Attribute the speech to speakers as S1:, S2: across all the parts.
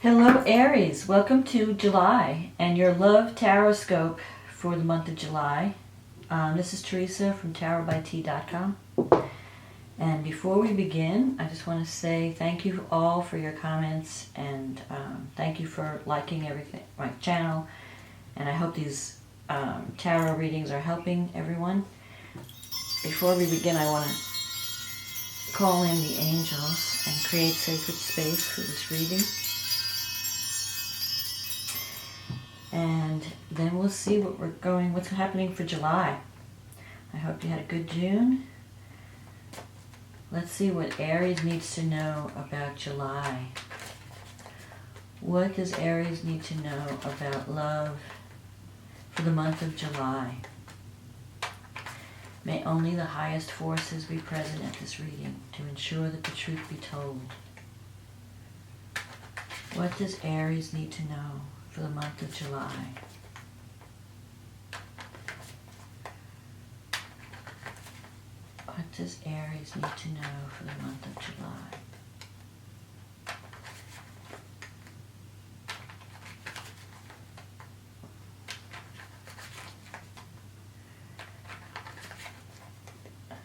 S1: Hello Aries, welcome to July and your love TarotScope for the month of July. This is Teresa from tarotbyt.com, and before we begin I just want to say thank you all for your comments and thank you for liking everything, my channel, and I hope these tarot readings are helping everyone. Before we begin, I want to call in the angels and create sacred space for this reading. And then we'll see what's happening for July. I hope you had a good June. Let's see what Aries needs to know about July. What does Aries need to know about love for the month of July? May only the highest forces be present at this reading to ensure that the truth be told. What does Aries need to know for the month of July? What does Aries need to know for the month of July?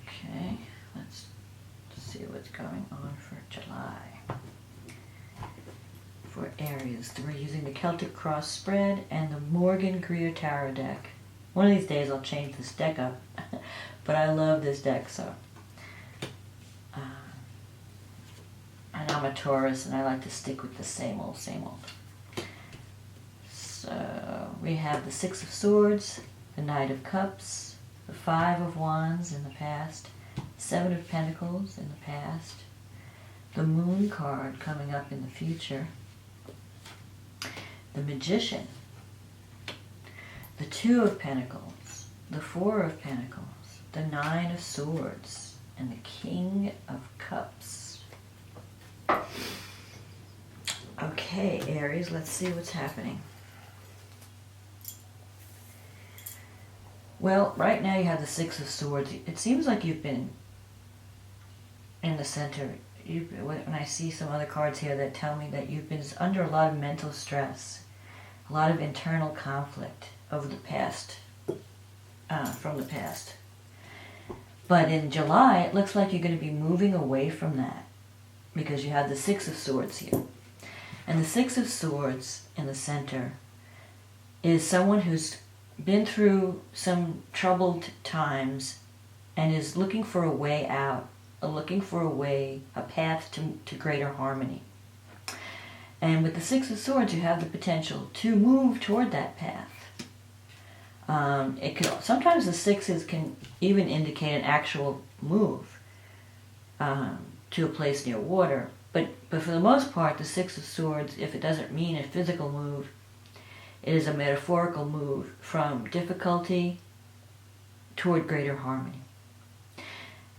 S1: Okay, let's see what's going on for July. For Aries, we're using the Celtic Cross spread and the Morgan Greer Tarot deck. One of these days I'll change this deck up, but I love this deck, so. And I'm a Taurus and I like to stick with the same old, same old. So we have the Six of Swords, the Knight of Cups, the Five of Wands in the past, Seven of Pentacles in the past, the Moon card coming up in the future, the Magician, the Two of Pentacles, the Four of Pentacles, the Nine of Swords, and the King of Cups. Okay, Aries, let's see what's happening. Well, right now you have the Six of Swords. It seems like you've been in the center. When I see some other cards here that tell me that you've been under a lot of mental stress, a lot of internal conflict over the past, from the past. But in July, it looks like you're going to be moving away from that because you have the Six of Swords here. And the Six of Swords in the center is someone who's been through some troubled times and is looking for a way out, looking for a path to greater harmony. And with the Six of Swords, you have the potential to move toward that path. Sometimes the sixes can even indicate an actual move to a place near water. But for the most part, the Six of Swords, if it doesn't mean a physical move, it is a metaphorical move from difficulty toward greater harmony.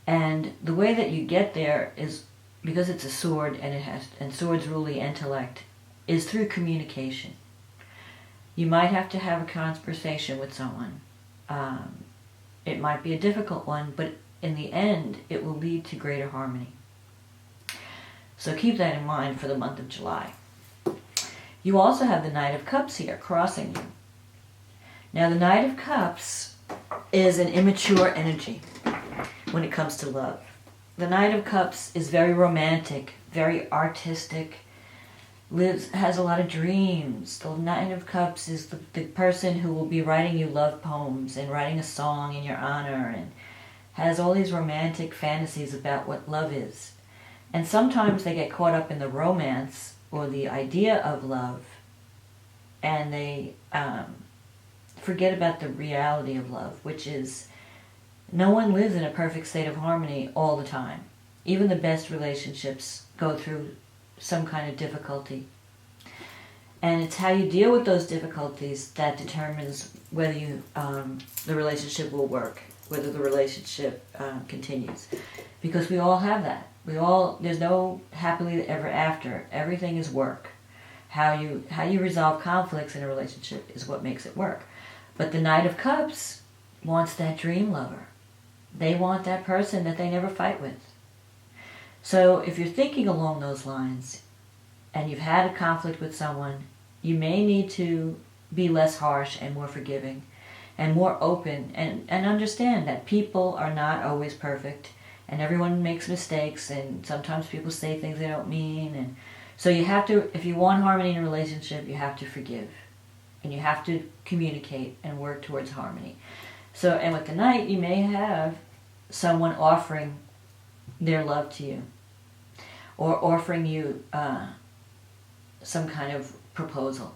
S1: And the way that you get there is, because it's a sword and swords rule the intellect, is through communication. You might have to have a conversation with someone. It might be a difficult one, but in the end, it will lead to greater harmony. So keep that in mind for the month of July. You also have the Knight of Cups here, crossing you. Now, the Knight of Cups is an immature energy when it comes to love. The Knight of Cups is very romantic, very artistic, has a lot of dreams. The Knight of Cups is the person who will be writing you love poems and writing a song in your honor and has all these romantic fantasies about what love is. And sometimes they get caught up in the romance or the idea of love, and they forget about the reality of love, which is no one lives in a perfect state of harmony all the time. Even the best relationships go through some kind of difficulty. And it's how you deal with those difficulties that determines whether the relationship will work, whether the relationship continues. Because we all have that. There's no happily ever after. Everything is work. How you resolve conflicts in a relationship is what makes it work. But the Knight of Cups wants that dream lover. They want that person that they never fight with. So if you're thinking along those lines, and you've had a conflict with someone, you may need to be less harsh and more forgiving and more open, and understand that people are not always perfect, and everyone makes mistakes, and sometimes people say things they don't mean. And so you have to, if you want harmony in a relationship, you have to forgive, and you have to communicate and work towards harmony. So, and with the Knight, you may have someone offering their love to you, or offering you some kind of proposal.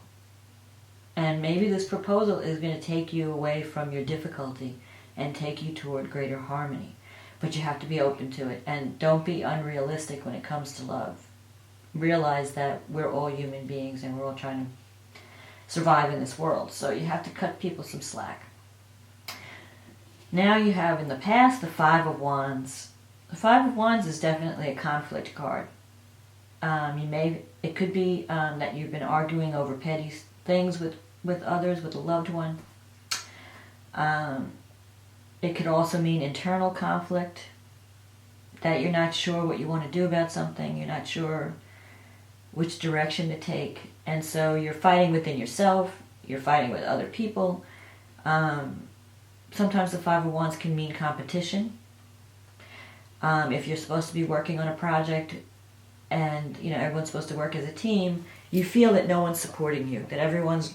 S1: And maybe this proposal is going to take you away from your difficulty and take you toward greater harmony. But you have to be open to it, and don't be unrealistic when it comes to love. Realize that we're all human beings and we're all trying to survive in this world. So you have to cut people some slack. Now you have in the past the Five of Wands. The Five of Wands is definitely a conflict card. It could be that you've been arguing over petty things with others, with a loved one. It could also mean internal conflict, that you're not sure what you want to do about something, you're not sure which direction to take, and so you're fighting within yourself, you're fighting with other people. Sometimes the Five of Wands can mean competition. If you're supposed to be working on a project and everyone's supposed to work as a team, you feel that no one's supporting you, that everyone's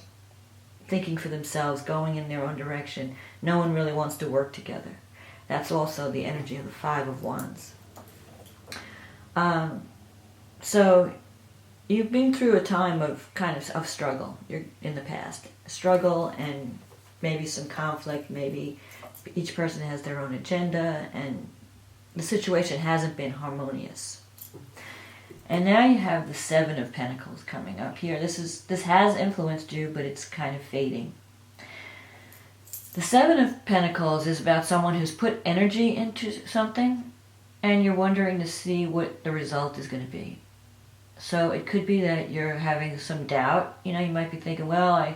S1: thinking for themselves, going in their own direction. No one really wants to work together. That's also the energy of the Five of Wands. So you've been through a time of of struggle. You're in the past. Struggle and maybe some conflict. Maybe each person has their own agenda and the situation hasn't been harmonious. And now you have the Seven of Pentacles coming up here. This has influenced you, but it's kind of fading. The Seven of Pentacles is about someone who's put energy into something, and you're wondering to see what the result is going to be. So it could be that you're having some doubt. You might be thinking, well,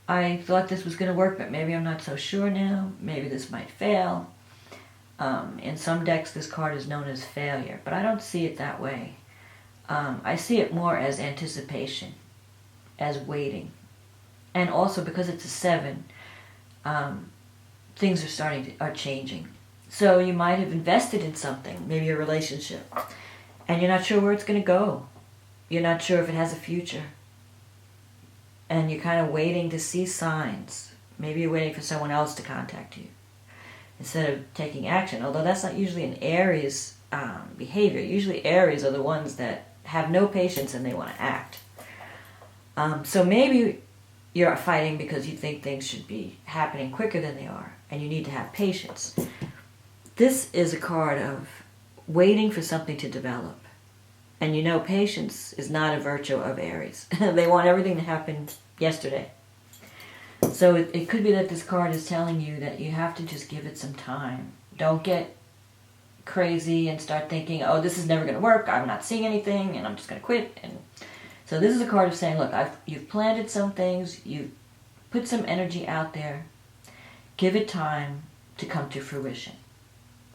S1: I thought this was going to work, but maybe I'm not so sure now. Maybe this might fail. In some decks, this card is known as failure, but I don't see it that way. I see it more as anticipation, as waiting. And also because it's a 7, things are changing. So you might have invested in something, maybe a relationship, and you're not sure where it's going to go. You're not sure if it has a future. And you're kind of waiting to see signs. Maybe you're waiting for someone else to contact you instead of taking action, although that's not usually an Aries behavior. Usually Aries are the ones that have no patience and they want to act. So maybe you're fighting because you think things should be happening quicker than they are, and you need to have patience. This is a card of waiting for something to develop. And patience is not a virtue of Aries. They want everything to happen yesterday. So it could be that this card is telling you that you have to just give it some time. Don't get crazy and start thinking, oh, this is never going to work, I'm not seeing anything, and I'm just going to quit. And so this is a card of saying, look, you've planted some things, you've put some energy out there. Give it time to come to fruition.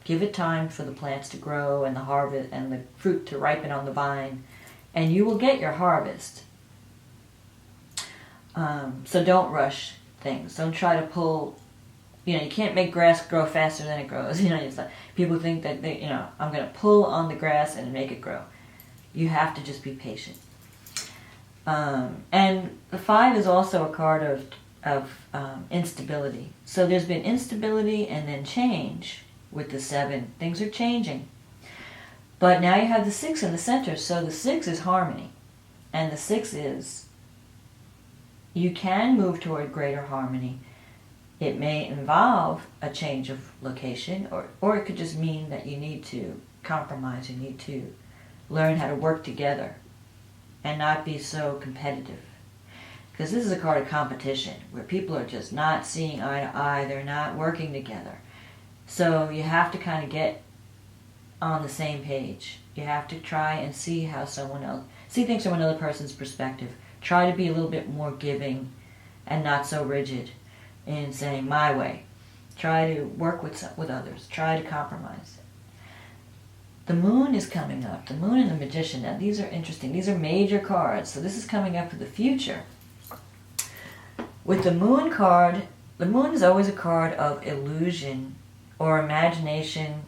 S1: Give it time for the plants to grow and the harvest and the fruit to ripen on the vine, and you will get your harvest. So don't rush things. Don't try to pull. You can't make grass grow faster than it grows. It's like people think that I'm going to pull on the grass and make it grow. You have to just be patient. And the 5 is also a card of instability. So there's been instability and then change with the 7. Things are changing. But now you have the 6 in the center. So the 6 is harmony. And the 6 is you can move toward greater harmony. It may involve a change of location, or it could just mean that you need to compromise. You need to learn how to work together and not be so competitive. Because this is a card of competition, where people are just not seeing eye to eye. They're not working together. So you have to kind of get on the same page. You have to try and see things from another person's perspective. Try to be a little bit more giving and not so rigid in saying my way. Try to work with others. Try to compromise. The moon is coming up. The moon and the magician. Now these are interesting. These are major cards. So this is coming up for the future. With the moon card, the moon is always a card of illusion or imagination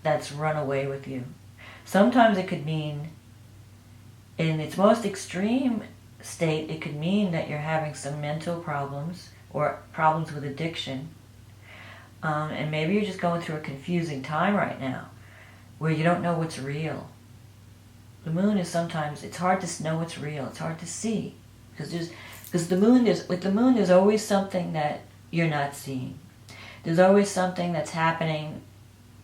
S1: that's run away with you. Sometimes it could mean, in its most extreme state, it could mean that you're having some mental problems or problems with addiction. And maybe you're just going through a confusing time right now where you don't know what's real. The moon is sometimes, it's hard to know what's real. It's hard to see. Because the moon is, with the moon, there's always something that you're not seeing. There's always something that's happening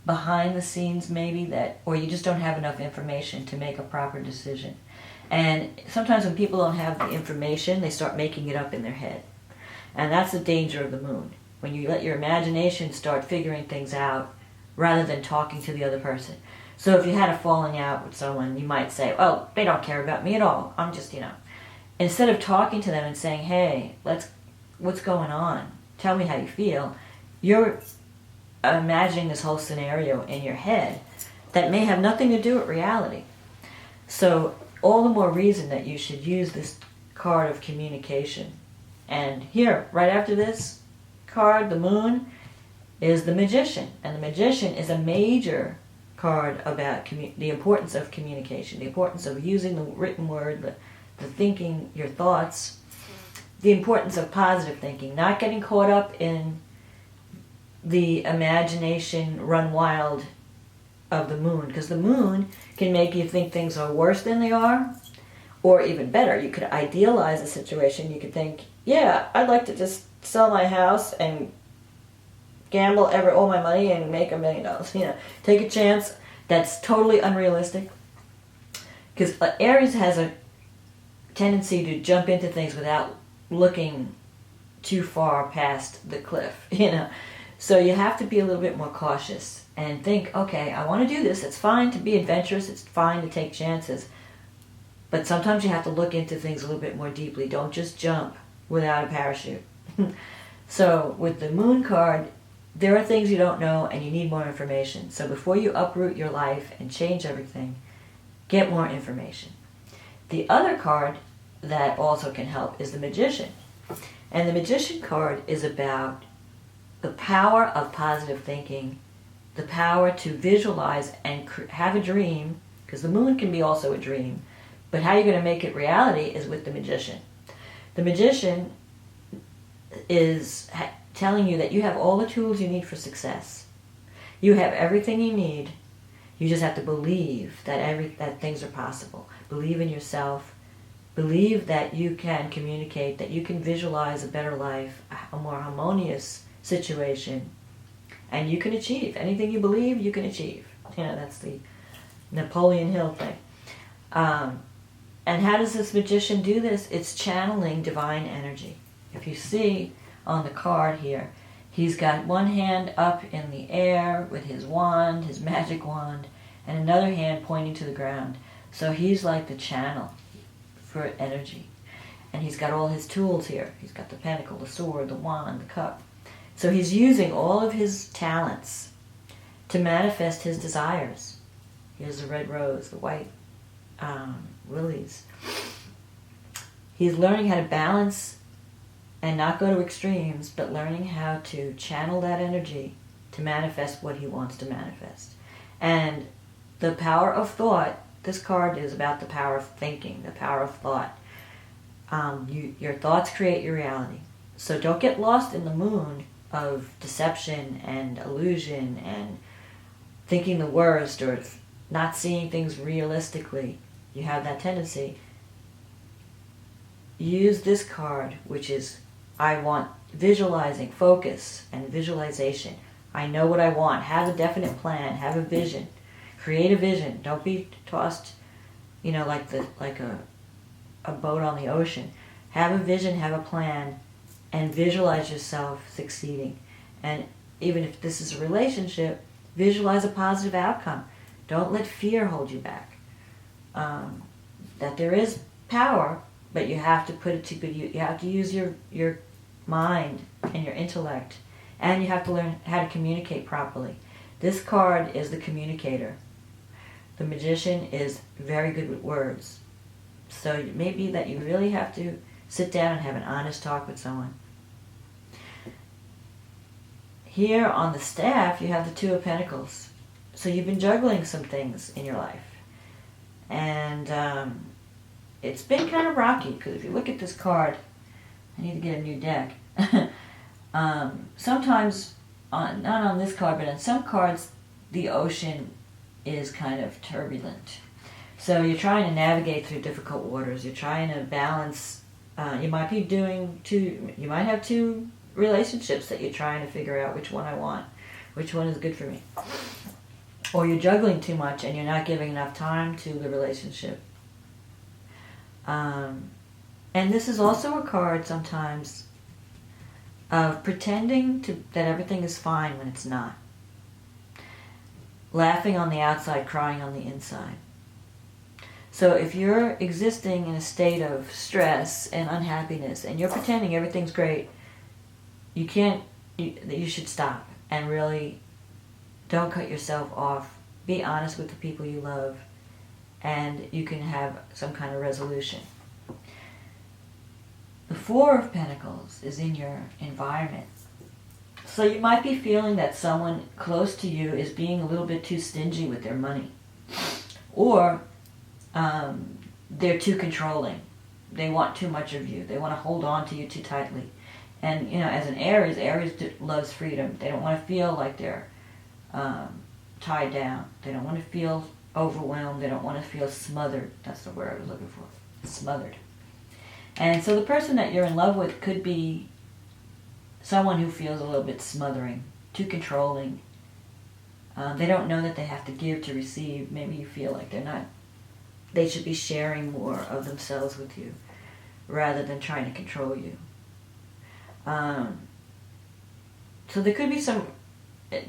S1: behind the scenes maybe that, or you just don't have enough information to make a proper decision. And sometimes when people don't have the information, they start making it up in their head. And that's the danger of the moon. When you let your imagination start figuring things out rather than talking to the other person. So if you had a falling out with someone, you might say, oh, they don't care about me at all. I'm just, Instead of talking to them and saying, hey, what's going on? Tell me how you feel. You're imagining this whole scenario in your head that may have nothing to do with reality. So all the more reason that you should use this card of communication. And here, right after this card, the moon, is the magician. And the magician is a major card about the importance of communication, the importance of using the written word, the thinking, your thoughts, the importance of positive thinking, not getting caught up in the imagination run wild of the moon, because the moon can make you think things are worse than they are, or even better. You could idealize a situation. You could think, yeah, I'd like to just sell my house and gamble all my money and make $1 million. Take a chance that's totally unrealistic. Because Aries has a tendency to jump into things without looking too far past the cliff, So you have to be a little bit more cautious and think, okay, I want to do this. It's fine to be adventurous. It's fine to take chances. But sometimes you have to look into things a little bit more deeply. Don't just jump without a parachute. So with the moon card, there are things you don't know and you need more information. So before you uproot your life and change everything, get more information. The other card that also can help is the magician. And the magician card is about the power of positive thinking, the power to visualize and have a dream, because the moon can be also a dream, but how you're going to make it reality is with the magician. The magician is telling you that you have all the tools you need for success. You have everything you need. You just have to believe that things are possible. Believe in yourself. Believe that you can communicate, that you can visualize a better life, a more harmonious situation, and you can achieve. Anything you believe, you can achieve. That's the Napoleon Hill thing. And how does this magician do this? It's channeling divine energy. If you see on the card here, he's got one hand up in the air with his wand, his magic wand, and another hand pointing to the ground. So he's like the channel for energy. And he's got all his tools here. He's got the pentacle, the sword, the wand, the cup. So he's using all of his talents to manifest his desires. Here's the red rose, the white lilies. He's learning how to balance and not go to extremes, but learning how to channel that energy to manifest what he wants to manifest. And the power of thought, this card is about the power of thinking, the power of thought. Your thoughts create your reality. So don't get lost in the moon of deception and illusion and thinking the worst or not seeing things realistically. You have that tendency. Use this card, which is I want visualizing, focus and visualization. I know what I want. Have a definite plan. Have a vision. Create a vision. Don't be tossed, like a boat on the ocean. Have a vision, have a plan, and visualize yourself succeeding. And even if this is a relationship, visualize a positive outcome. Don't let fear hold you back. That there is power, but you have to put it to good use. You have to use your mind and your intellect, and you have to learn how to communicate properly. This card is the communicator. The Magician is very good with words. So it may be that you really have to sit down and have an honest talk with someone. Here on the staff, you have the Two of Pentacles. So you've been juggling some things in your life. And it's been kind of rocky, because if you look at this card, I need to get a new deck. Sometimes, not on this card, but on some cards, the ocean is kind of turbulent. So you're trying to navigate through difficult waters. You're trying to balance. You might be doing you might have two relationships that you're trying to figure out which one I want, which one is good for me. Or you're juggling too much and you're not giving enough time to the relationship. And this is also a card sometimes of pretending that everything is fine when it's not. Laughing on the outside, crying on the inside. So if you're existing in a state of stress and unhappiness and you're pretending everything's great, you should stop and really don't cut yourself off. Be honest with the people you love, and you can have some kind of resolution. The Four of Pentacles is in your environment. So you might be feeling that someone close to you is being a little bit too stingy with their money. Or they're too controlling. They want too much of you. They want to hold on to you too tightly. And, as an Aries loves freedom. They don't want to feel like they're tied down. They don't want to feel overwhelmed. They don't want to feel smothered. That's the word I was looking for. Smothered. And so the person that you're in love with could be someone who feels a little bit smothering, too controlling. They don't know that they have to give to receive. Maybe you feel like they should be sharing more of themselves with you rather than trying to control you. So there could be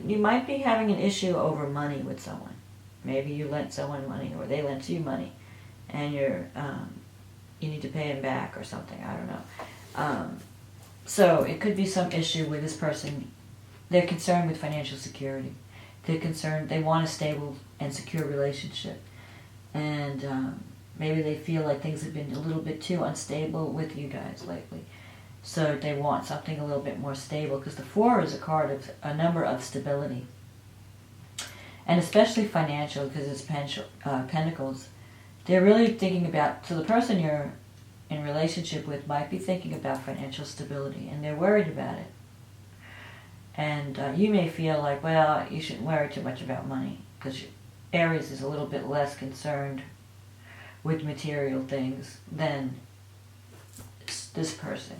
S1: you might be having an issue over money with someone. Maybe you lent someone money or they lent you money and you need to pay them back or something. I don't know. So it could be some issue with this person. They're concerned with financial security. They want a stable and secure relationship. And maybe they feel like things have been a little bit too unstable with you guys lately. So they want something a little bit more stable, because the Four is a card of a number of stability. And especially financial, because it's pentacles. They're really thinking about, so the person you're in relationship with might be thinking about financial stability, and they're worried about it. And you may feel like, well, you shouldn't worry too much about money, because Aries is a little bit less concerned with material things than this person.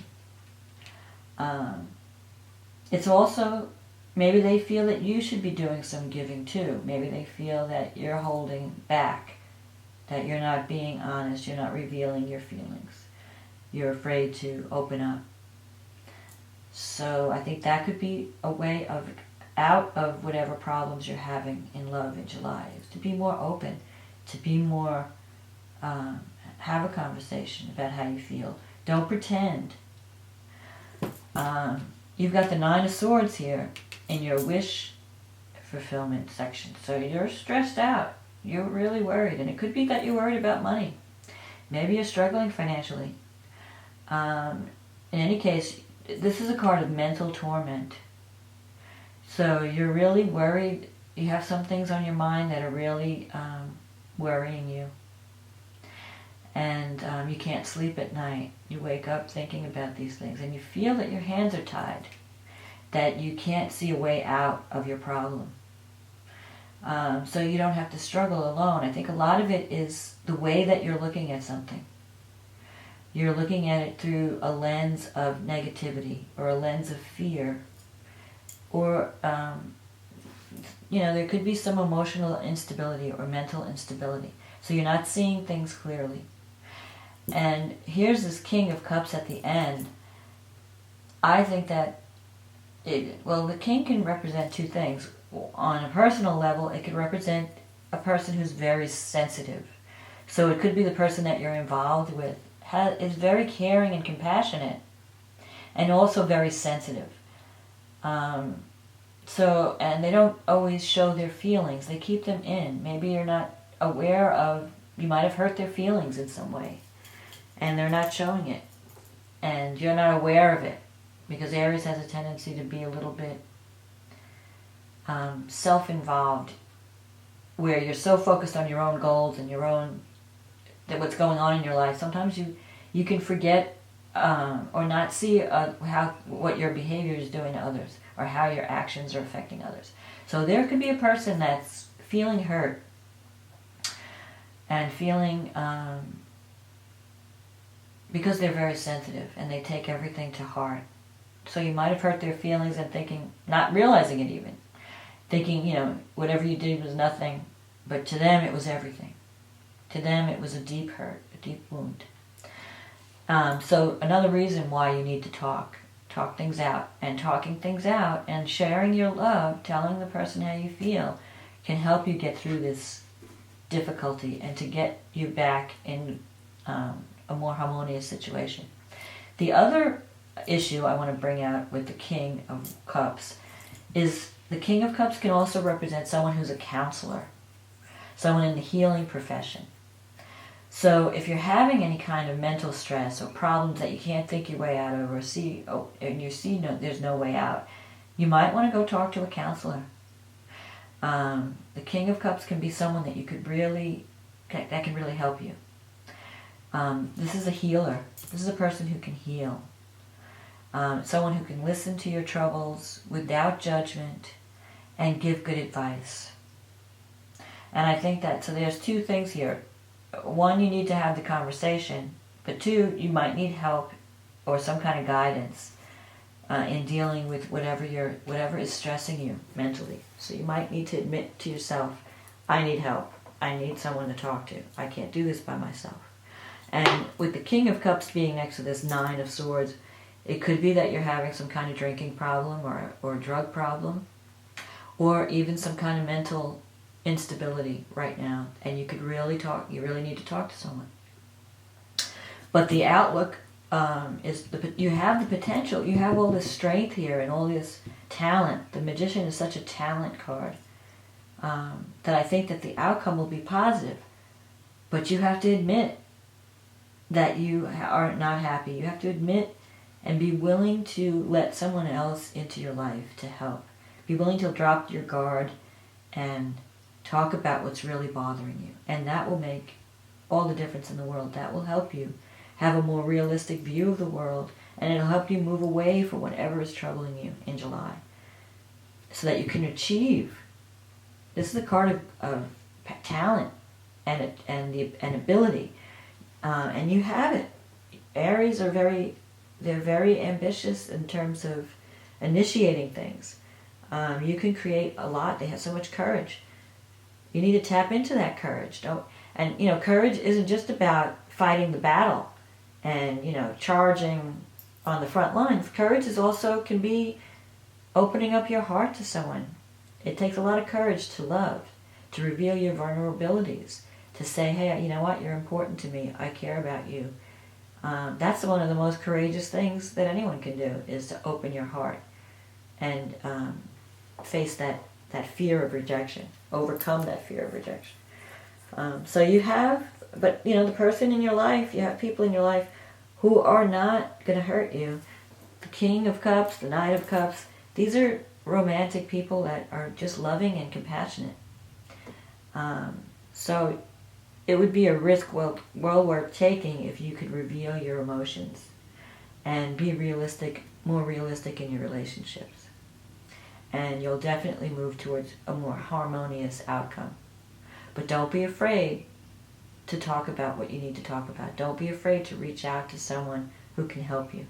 S1: It's also, maybe they feel that you should be doing some giving too. Maybe they feel that you're holding back, that you're not being honest, you're not revealing your feelings. You're afraid to open up. So I think that could be a way of out of whatever problems you're having in love in July, is to be more open, to be more, have a conversation about how you feel. Don't pretend. You've got the Nine of Swords here in your wish fulfillment section. So you're stressed out. You're really worried. And it could be that you're worried about money. Maybe you're struggling financially. In any case, this is a card of mental torment. So you're really worried. You have some things on your mind that are really worrying you. And you can't sleep at night. You wake up thinking about these things, and you feel that your hands are tied, that you can't see a way out of your problem. So you don't have to struggle alone. I think a lot of it is the way that you're looking at something. You're looking at it through a lens of negativity or a lens of fear. Or, there could be some emotional instability or mental instability. So you're not seeing things clearly. And here's this King of Cups at the end. I think that, the King can represent two things. On a personal level, it could represent a person who's very sensitive. So it could be the person that you're involved with is very caring and compassionate, and also very sensitive. And they don't always show their feelings. They keep them in. Maybe you're not aware of, you might have hurt their feelings in some way, and they're not showing it, and you're not aware of it, because Aries has a tendency to be a little bit self-involved, where you're so focused on your own goals and that what's going on in your life. Sometimes you can forget or not see what your behavior is doing to others, or how your actions are affecting others. So there could be a person that's feeling hurt and feeling, because they're very sensitive and they take everything to heart. So you might have hurt their feelings and thinking, not realizing it even, thinking, whatever you did was nothing, but to them it was everything. To them it was a deep hurt, a deep wound. So another reason why you need to talk things out, and talking things out and sharing your love, telling the person how you feel, can help you get through this difficulty and to get you back in a more harmonious situation. The other issue I want to bring out with the King of Cups is the King of Cups can also represent someone who's a counselor, someone in the healing profession. So if you're having any kind of mental stress or problems that you can't think your way out of, or there's no way out, you might want to go talk to a counselor. The King of Cups can be someone that can really help you. This is a healer. This is a person who can heal. Someone who can listen to your troubles without judgment and give good advice. And I think so there's two things here. One, you need to have the conversation, but two, you might need help or some kind of guidance in dealing with whatever is stressing you mentally. So you might need to admit to yourself, I need help. I need someone to talk to. I can't do this by myself. And with the King of Cups being next to this Nine of Swords, it could be that you're having some kind of drinking problem or drug problem, or even some kind of mental instability right now, and you really need to talk to someone. But the outlook is you have the potential, you have all this strength here and all this talent. The Magician is such a talent card that I think that the outcome will be positive. But you have to admit that you are not happy. You have to admit and be willing to let someone else into your life to help. Be willing to drop your guard and talk about what's really bothering you. And that will make all the difference in the world. That will help you have a more realistic view of the world, and it'll help you move away from whatever is troubling you in July, so that you can achieve. This is a card of talent and ability, and you have it. Aries are very ambitious in terms of initiating things. You can create a lot. They have so much courage. You need to tap into that courage. Courage isn't just about fighting the battle and, charging on the front lines. Courage can be opening up your heart to someone. It takes a lot of courage to love, to reveal your vulnerabilities, to say, hey, you know what, you're important to me. I care about you. That's one of the most courageous things that anyone can do, is to open your heart and face that fear of rejection, overcome that fear of rejection. The person in your life, you have people in your life who are not going to hurt you. The King of Cups, the Knight of Cups, these are romantic people that are just loving and compassionate. So it would be a risk well worth taking if you could reveal your emotions and be more realistic in your relationships. And you'll definitely move towards a more harmonious outcome. But don't be afraid to talk about what you need to talk about. Don't be afraid to reach out to someone who can help you.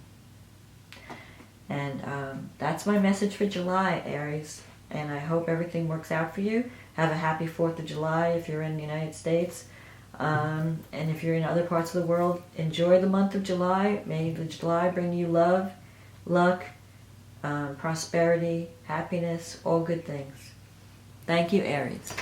S1: And that's my message for July, Aries. And I hope everything works out for you. Have a happy 4th of July if you're in the United States. And if you're in other parts of the world, enjoy the month of July. May the July bring you love, luck, prosperity, happiness, all good things. Thank you, Aries.